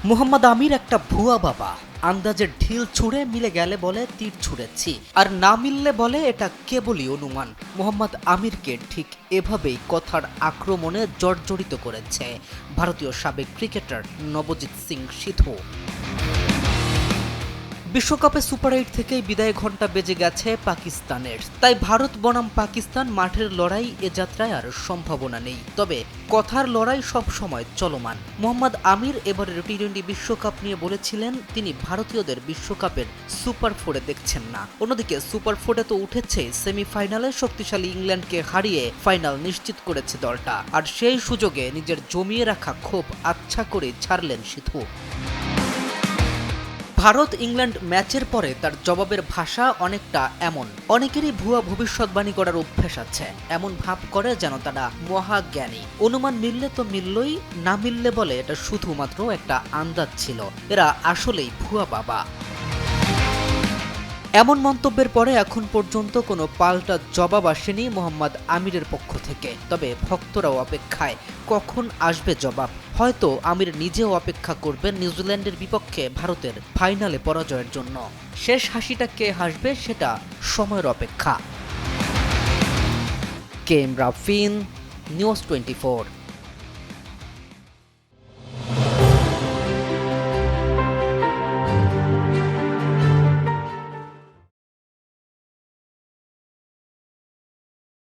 মোহাম্মদ আমির একটা ভুয়া বাবা। আন্দাজের ঢিল ছুঁড়ে মিলে গেলে বলে তীর ছুঁড়েছি, আর না মিললে বলে এটা কেবলই অনুমান। মোহাম্মদ আমিরকে ঠিক এভাবেই কথার আক্রমণে জর্জরিত করেছে ভারতীয় সাবেক ক্রিকেটার নবজিৎ সিং সিধু। বিশ্বকাপে সুপার 8 থেকেই বিদায় ঘণ্টা বেজে গেছে পাকিস্তানের, তাই ভারত বনাম পাকিস্তান মাঠের লড়াই এ যাত্রায় আর সম্ভাবনা নেই। তবে কথার লড়াই সব সময় চলমান। মোহাম্মদ আমির এবারের টি-20 বিশ্বকাপ নিয়ে বলেছিলেন তিনি ভারতীয়দের বিশ্বকাপের সুপার 4-এ দেখছেন না। অন্যদিকে সুপার 4-এ তো উঠেছে, সেমিফাইনালে শক্তিশালী ইংল্যান্ডকে হারিয়ে ফাইনাল নিশ্চিত করেছে দলটা, আর সেই সুযোগে নিজের জমিয়ে রাখা ক্ষোভ আচ্ছা করে ছাড়লেন সিধু। ভারত ইংল্যান্ড ম্যাচের পরে তার জবাবের ভাষা অনেকটা এমন। অনেকেরই ভুয়া ভবিষ্যৎবাণী করার অভ্যেস আছে, এমন ভাব করে যেন তারা মহাজ্ঞানী। অনুমান মিললে তো মিললই, না মিললে বলে এটা শুধুমাত্র একটা আন্দাজ ছিল। এরা আসলেই ভুয়া বাবা। এমন মন্তব্যের পরে এখন পর্যন্ত কোনো পাল্টা জবাব আসেনি মোহাম্মদ আমিরের পক্ষ থেকে। তবে ভক্তরাও অপেক্ষায় কখন আসবে জবাব। হয়তো আমির নিজেও অপেক্ষা করবেন নিউজিল্যান্ডের বিপক্ষে ভারতের ফাইনালে পরাজয়ের জন্য। শেষ হাসিটা কে হাসবে সেটা সময়ের অপেক্ষা। K M Rafin, news 24।